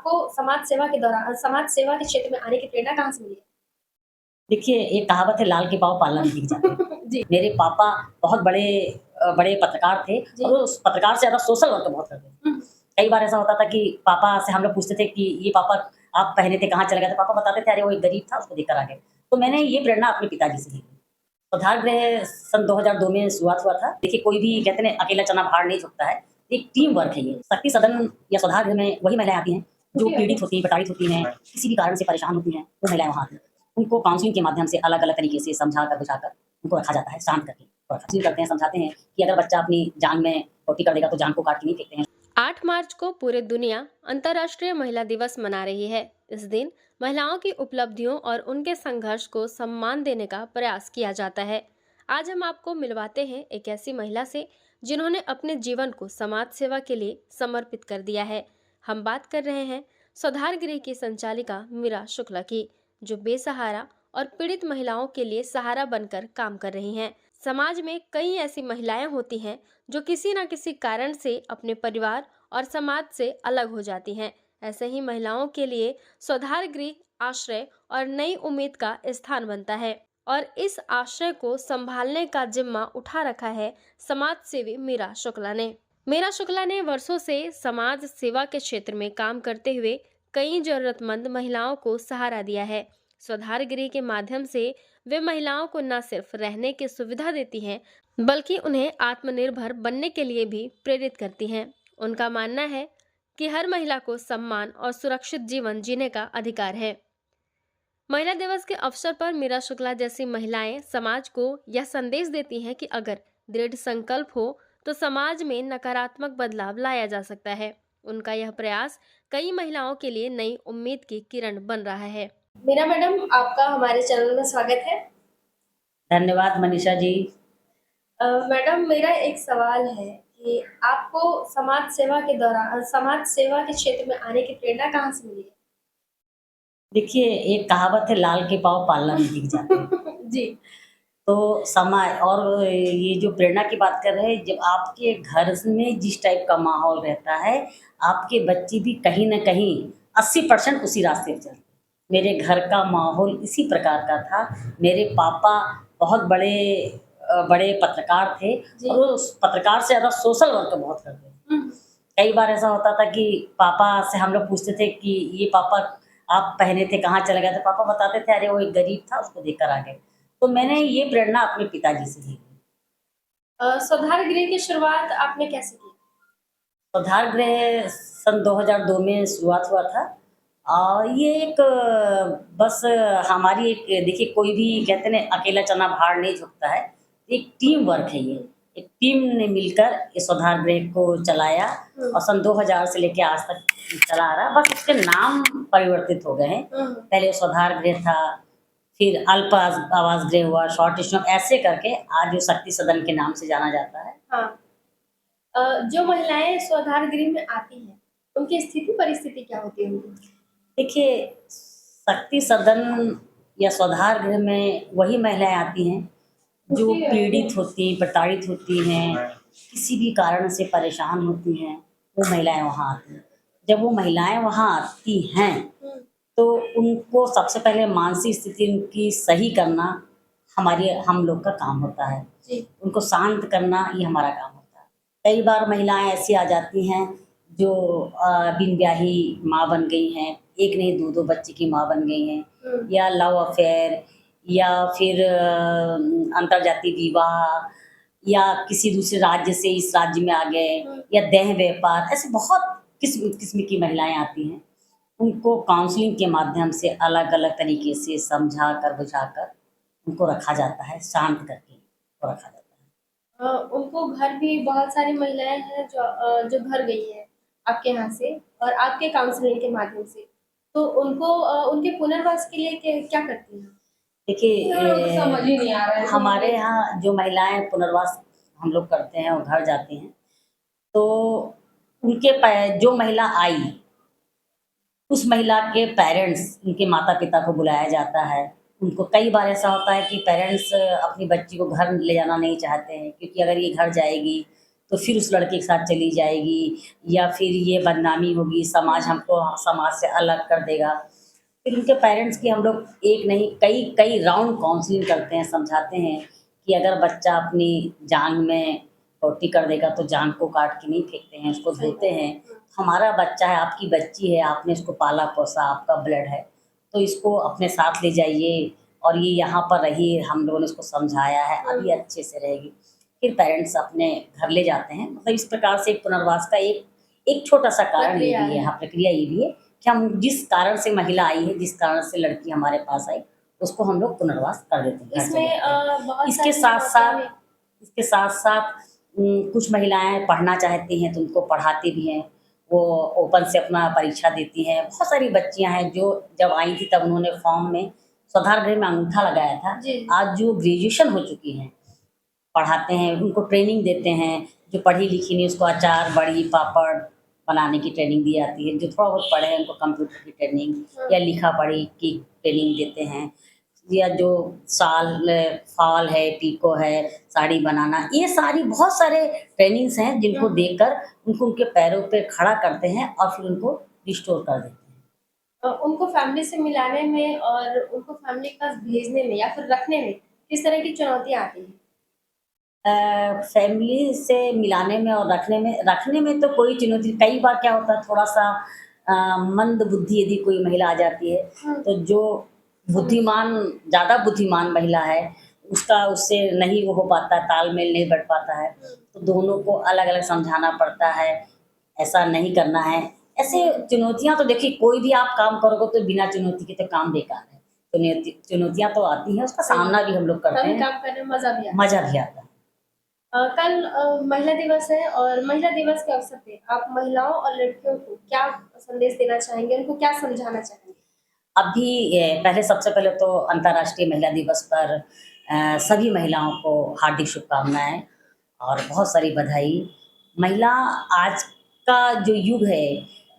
आपको समाज सेवा के क्षेत्र में आने की प्रेरणा कहाँ से मिली? देखिए, एक कहावत है लाल के पाँव पाला में दिख जाते हैं। जी। मेरे पापा बहुत बड़े पत्रकार थे जी। और वो उस पत्रकार से ज़्यादा सोशल वर्क बहुत करते थे। हुँ। कई बार ऐसा होता था कि पापा से हम लोग पूछते थे कि ये पापा आप पहने थे, कहाँ चले गए थे? पापा बताते थे, "अरे! वो एक गरीब था, उसको देख कर आ गए।" तो मैंने ये प्रेरणा अपने पिताजी से ली। स्वधार गृह सन 2002 में शुरुआत हुआ था। देखिए, कोई भी कहते हैं ना, अकेला चना भार नहीं झुकता है। एक टीम वर्क है ये। शक्ति सदन या स्वधार गृह में वही महिलाएँ आती हैं, जो पीड़ित होती हैं, प्रताड़ित होती हैं, किसी भी कारण से परेशान होती हैं, वो महिलाएँ वहाँ आती हैं। उनको काउंसलिंग के माध्यम से अलग-अलग तरीके से समझा-बुझाकर उनको रखा जाता है, शांत करके काउंसलिंग करते हैं, समझाते हैं कि अगर बच्चा अपनी जान में कटौती कर देगा, तो जान को काट के नहीं फेंकते हैं। 8 मार्च को पूरे दुनिया अंतर्राष्ट्रीय महिला दिवस मना रही है। इस दिन महिलाओं की उपलब्धियों और उनके संघर्ष को सम्मान देने का प्रयास किया जाता है। आज हम आपको मिलवाते हैं एक ऐसी महिला से जिन्होंने अपने जीवन को समाज सेवा के लिए समर्पित कर दिया है। हम बात कर रहे हैं सुधार गृह की संचालिका मीरा शुक्ला की, जो बेसहारा और पीड़ित महिलाओं के लिए सहारा बनकर काम कर रही हैं। समाज में कई ऐसी महिलाएं होती हैं जो किसी न किसी कारण से अपने परिवार और समाज से अलग हो जाती हैं। ऐसे ही महिलाओं के लिए सुधार गृह आश्रय और नई उम्मीद का स्थान बनता है और इस आश्रय को संभालने का जिम्मा उठा रखा है समाज सेवी मीरा शुक्ला ने वर्षों से समाज सेवा के क्षेत्र में काम करते हुए कई जरूरतमंद महिलाओं को सहारा दिया है। सुधार गृह के माध्यम से वे महिलाओं को न सिर्फ रहने की सुविधा देती हैं, बल्कि उन्हें आत्मनिर्भर बनने के लिए भी प्रेरित करती हैं। उनका मानना है कि हर महिला को सम्मान और सुरक्षित जीवन जीने का अधिकार है। महिला दिवस के अवसर पर मीरा शुक्ला जैसी महिलाएं समाज को यह संदेश देती हैं कि अगर दृढ़ संकल्प हो तो समाज में नकारात्मक बदलाव लाया जा सकता है। उनका यह प्रयास कई महिलाओं के लिए नई उम्मीद की किरण बन रहा है। मीरा मैडम, आपका हमारे चैनल में स्वागत है। धन्यवाद मनीषा जी। मैडम, मेरा एक सवाल है कि आपको समाज सेवा के क्षेत्र में आने की प्रेरणा कहाँ से मिली? देखिए, एक कहावत है लाल के पाँव पाला में दिख जाते हैं। जी। तो समाज और ये जो प्रेरणा की बात कर रहे हैं, जब आपके घर में जिस टाइप का माहौल रहता है, आपके बच्चे भी कहीं न कहीं 80% उसी रास्ते पे चलते हैं। मेरे घर का माहौल इसी प्रकार का था। मेरे पापा बहुत बड़े पत्रकार थे जी। और उस पत्रकार से ज़्यादा सोशल वर्क बहुत करते थे। हुँ। कई बार ऐसा होता था कि पापा से हम लोग पूछते थे कि ये पापा आप पहने थे, कहाँ चले गए थे? पापा बताते थे, अरे! वो एक गरीब था, उसको देख कर आ गए। तो मैंने ये प्रेरणा अपने पिताजी से ली। सुधार गृह की शुरुआत आपने कैसे की? सुधार गृह सन 2002 में शुरुआत हुआ था। ये एक बस हमारी एक देखिए, कोई भी कहते हैं ना, अकेला चना भार नहीं झुकता है। एक टीम वर्क है ये। एक टीम ने मिलकर इस सुधार गृह को चलाया हुँ। और सन 2000 से लेके आज तक चला आ रहा है। बस उसके नाम परिवर्तित हो गए हैं। हुँ। पहले सुधार गृह था, फिर अल्प आवास गृह हुआ, शॉर्ट स्टॉप, ऐसे करके आज जो शक्ति सदन के नाम से जाना जाता है। हाँ। जो महिलाएं सुधार गृह में आती हैं, उनकी स्थिति परिस्थिति क्या होती है उनकी? देखिए, शक्ति सदन या सुधार गृह में वही महिलाएँ आती हैं, जो पीड़ित होती हैं, प्रताड़ित होती हैं, किसी भी कारण से परेशान होती हैं, वो महिलाएँ वहाँ आती हैं। जब वो महिलाएँ वहाँ आती हैं, हुँ। तो उनको सबसे पहले मानसिक स्थिति उनकी सही करना हम लोग का काम होता है। जी। उनको शांत करना ये हमारा काम होता है। कई बार महिलाएँ ऐसी आ जाती हैं जो बिन ब्याही माँ बन गई हैं, एक नहीं 2-2 बच्चे की माँ बन गई हैं, हुँ। या लव अफ़ेयर, या फिर अंतरजातीय विवाह, या किसी दूसरे राज्य से इस राज्य में आ गए, हुँ। या देह व्यापार, ऐसे बहुत किस्म की महिलाएँ आती हैं। उनको काउंसलिंग के माध्यम से अलग-अलग तरीके से समझा-बुझाकर उनको रखा जाता है, शांत करके उनको रखा जाता है। उनको घर भी बहुत सारी महिलाएँ हैं जो घर गई हैं आपके यहाँ से और आपके काउंसलिंग के माध्यम से। तो उनको उनके पुनर्वास के लिए क्या करती हैं? देखिए, समझ ही नहीं आ रहा है। हमारे यहाँ जो महिलाएँ पुनर्वास हम लोग करते हैं और घर जाती हैं, तो उनके जो महिला आई, उस महिला के पेरेंट्स, उनके माता-पिता को बुलाया जाता है। उनको कई बार ऐसा होता है कि पेरेंट्स अपनी बच्ची को घर ले जाना नहीं चाहते हैं, क्योंकि अगर ये घर जाएगी, तो फिर उस लड़के के साथ चली जाएगी, या फिर ये बदनामी होगी, समाज हमको समाज से अलग कर देगा। फिर उनके पेरेंट्स की हम लोग एक नहीं कई कई राउंड काउंसलिंग करते हैं, समझाते हैं कि अगर बच्चा अपनी जान में कटौती कर देगा तो जान को काट के नहीं फेंकते हैं, उसको सही धोते बात हैं। हमारा बच्चा है, आपकी बच्ची है, आपने इसको पाला पोसा, आपका ब्लड है, तो इसको अपने साथ ले जाइए और ये यहाँ पर रही, हम लोगों ने इसको समझाया है, अभी अच्छे से रहेगी। फिर पेरेंट्स अपने घर ले जाते हैं। मतलब इस प्रकार से एक पुनर्वास का एक एक छोटा-सा कारण ये प्रक्रिया भी है, है। हाँ, प्रक्रिया ये भी है कि हम जिस कारण से महिला आई है, जिस कारण से लड़की हमारे पास आई, उसको हम लोग पुनर्वास कर देते हैं, घर चले इसमें जाते हैं। बहुत इसके सारी साथ-साथ माताएँ इसके साथ-साथ कुछ महिलाएँ पढ़ना चाहती हैं, तो उनको पढ़ाते भी हैं। वो ओपन से अपना परीक्षा देती हैं। बहुत सारी बच्चियाँ हैं जो जब आई थी तब उन्होंने फॉर्म में स्वधार गृह में अंगूठा लगाया था। जी। आज जो ग्रेजुएशन हो चुकी हैं, पढ़ाते हैं, उनको ट्रेनिंग देते हैं। जो पढ़ी-लिखी नहीं उसको अचार, बड़ी, पापड़ बनाने की ट्रेनिंग दी जाती है। जो थोड़ा बहुत पढ़े हैं उनको कंप्यूटर की ट्रेनिंग या लिखा-पढ़ी की ट्रेनिंग देते हैं। या जो फॉल है, पीको है, साड़ी बनाना, ये सारी बहुत सारे ट्रेनिंग्स हैं जिनको देकर उनको उनके पैरों पे खड़ा करते हैं और फिर उनको रिस्टोर कर देते हैं। उनको फैमिली से मिलाने में और उनको फैमिली के पास भेजने में या फिर रखने में किस तरह की चुनौतियाँ आती हैं? फैमिली से मिलाने में और रखने में तो कोई चुनौती, कई बार क्या होता है थोड़ा-सा मंद बुद्धि यदि कोई महिला आ जाती है, तो जो बुद्धिमान ज़्यादा बुद्धिमान महिला है, उससे नहीं वो हो पाता, तालमेल नहीं बैठ पाता है, तो दोनों को अलग-अलग समझाना पड़ता है, ऐसा नहीं करना है। ऐसे चुनौतियाँ तो देखिए कोई भी आप काम करोगे तो बिना चुनौती के तो काम बेकार है। चुनौतियाँ तो आती हैं, उसका सामना भी हम लोग करते तभी हैं, काम करने में मज़ा भी आता है। मज़ा भी आता है। कल महिला दिवस है और महिला दिवस के अवसर पे आप महिलाओं और लड़कियों को क्या संदेश देना चाहेंगे? उनको क्या समझाना चाहेंगे? अभी पहले सबसे पहले तो अंतर्राष्ट्रीय महिला दिवस पर सभी महिलाओं को हार्दिक शुभकामनाएँ और बहुत सारी बधाई। महिला आज का जो युग है,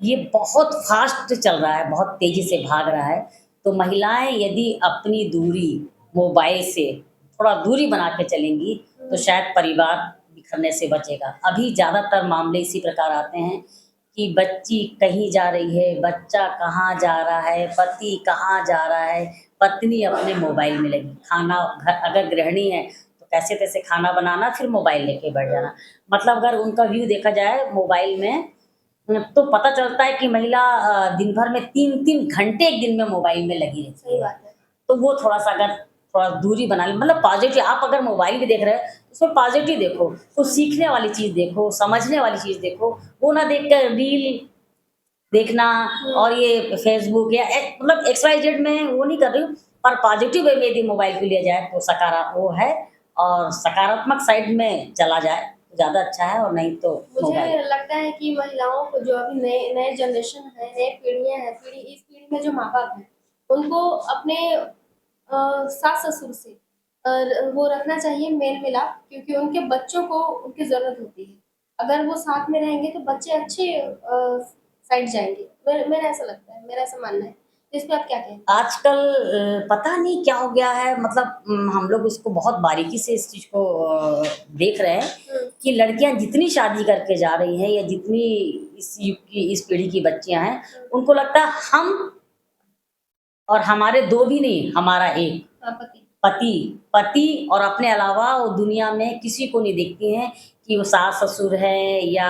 ये बहुत फ़ास्ट चल रहा है, बहुत तेज़ी से भाग रहा है। तो महिलाएँ यदि अपनी दूरी मोबाइल से थोड़ा दूरी बना के चलेंगी, तो शायद परिवार बिखरने से बचेगा। अभी ज़्यादातर मामले इसी प्रकार आते हैं कि बच्ची कहीं जा रही है, बच्चा कहाँ जा रहा है, पति कहाँ जा रहा है, पत्नी अपने मोबाइल में लगी। खाना अगर गृहिणी है, तो कैसे-तैसे खाना बनाना, फिर मोबाइल लेके बैठ जाना। मतलब अगर उनका व्यू देखा जाए मोबाइल में, तो पता चलता है कि महिला दिन भर में 3-3 घंटे एक दिन में मोबाइल में लगी रहती सही है। बात है। तो वो थोड़ा-सा अगर थोड़ा दूरी बना लें, मतलब पॉज़िटिव, आप अगर मोबाइल भी देख रहे हैं, उसमें पॉज़िटिव देखो, कुछ सीखने वाली चीज़ देखो, समझने वाली चीज़ देखो, वो ना देख कर रील देखना और ये फ़ेसबुक या मतलब एक्स-वाई-ज़ेड में वो नहीं कर रही हूँ, पर पॉज़िटिव वे में यदि मोबाइल को लिया जाए तो वो है, और सकारात्मक साइड में चला जाए, तो ज़्यादा अच्छा है, और नहीं तो मोबाइल। मुझे लगता है कि महिलाओं को जो अभी नए नए जनरेशन है, नए पीढ़ियाँ हैं, इस पीढ़ी में जो माँ-बाप हैं, उनको अपने सास-ससुर से वो रखना चाहिए मेल-मिलाप क्योंकि उनके बच्चों को उनकी ज़रूरत होती है। अगर वो साथ में रहेंगे तो बच्चे अच्छे साइड जाएँगे। मेरा ऐसा लगता है, मेरा ऐसा मानना है। तो इस पे आप क्या कहेंगे? आजकल पता नहीं क्या हो गया है, मतलब हम लोग इसको बहुत बारीकी से इस चीज़ को देख रहे हैं हुँ, कि लड़कियां जितनी शादी करके जा रही हैं, या जितनी इस युग की इस पीढ़ी की बच्चियां हैं, उनको लगता है हम और हमारे दो भी नहीं, हमारा एक पति। पति पति और अपने अलावा वो दुनिया में किसी को नहीं देखती हैं कि वो सास-ससुर है या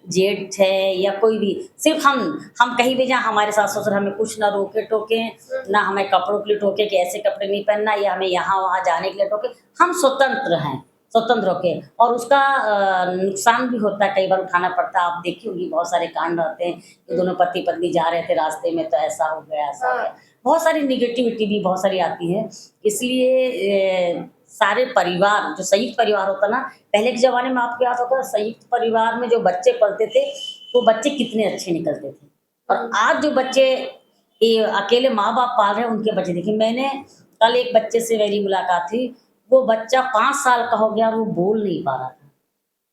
जेठ है या कोई भी। सिर्फ़ हम कहीं भी जाएँ, हमारे सास-ससुर हमें कुछ ना रोके-टोकें, ना हमें कपड़ों के लिए टोके कि ऐसे कपड़े नहीं पहनना, या हमें यहाँ-वहाँ जाने के लिए टोके। हम स्वतंत्र हैं, स्वतंत्र होके, और उसका नुकसान भी होता है, कई बार उठाना पड़ता है। आप देखी होंगी बहुत सारे कांड रहते हैं कि दोनों पति-पत्नी जा रहे थे रास्ते में तो ऐसा हो गया, ऐसा हो गया। हाँ, बहुत सारी नेगेटिविटी भी बहुत सारी आती है। इसलिए सारे परिवार, जो संयुक्त परिवार होता ना, पहले के ज़माने में आपको याद होगा संयुक्त परिवार में जो बच्चे पलते थे, वो बच्चे कितने अच्छे निकलते थे। और आज जो बच्चे ये अकेले माँ-बाप पाल रहे हैं, उनके बच्चे देखिए, मैंने कल एक बच्चे से मेरी मुलाकात हुई, वो बच्चा 5 साल का हो गया और वो बोल नहीं पा रहा था।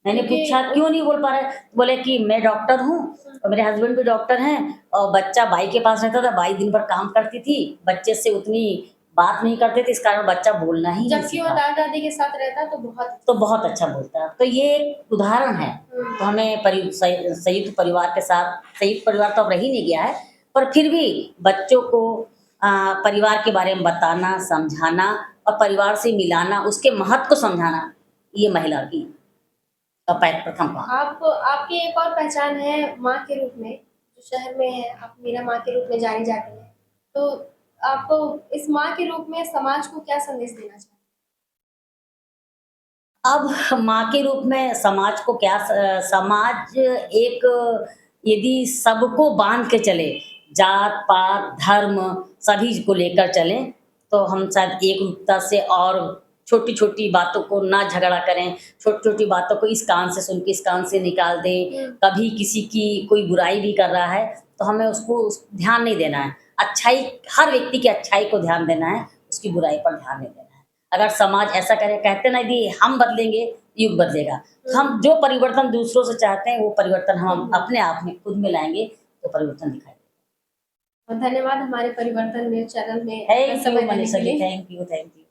मैंने क्योंकि पूछा क्यों नहीं बोल पा रहा है? बोले कि मैं डॉक्टर हूँ और मेरे हस्बैंड भी डॉक्टर हैं, और बच्चा बाई के पास रहता था, बाई दिन भर काम करती थी, बच्चे से उतनी बात नहीं करते थे, इस कारण बच्चा बोलना ही नहीं जबकि वो सीखा। दादा दादी के साथ रहता तो बहुत तो बहुत अच्छा बोलता है। तो ये एक उदाहरण है। तो हमें संयुक्त परिवार के साथ, संयुक्त परिवार तो अब रह ही नहीं गया है, पर फिर भी बच्चों को परिवार के बारे में बताना, समझाना और परिवार से मिलाना, उसके महत्व को समझाना, ये महिला की प्रथम काम। आप आपकी एक और पहचान है माँ के रूप में, जो शहर में है आप मीरा माँ के रूप में जानी जाती हैं। तो आपको इस माँ के रूप में समाज को क्या संदेश देना चाहिए? अब माँ के रूप में समाज को क्या समाज एक यदि सबको बांध के चले, जात पात धर्म सभी को लेकर चलें, तो हम शायद एक रूपता से और छोटी छोटी बातों को ना झगड़ा करें, छोटी छोटी बातों को इस कान से सुन के इस कान से निकाल दें। कभी किसी की कोई बुराई भी कर रहा है तो हमें उसको ध्यान नहीं देना है, अच्छाई, हर व्यक्ति की अच्छाई को ध्यान देना है, उसकी बुराई पर ध्यान नहीं देना है। अगर समाज ऐसा करे, कहते ना यदि हम बदलेंगे युग बदलेगा। तो हम जो परिवर्तन दूसरों से चाहते हैं वो परिवर्तन हम अपने आप में खुद में लाएंगे तो परिवर्तन दिखाई देगा। धन्यवाद हमारे परिवर्तन न्यूज़ चैनल में थैंक समय यू देने के मनीषा जी, लिए। Thank you.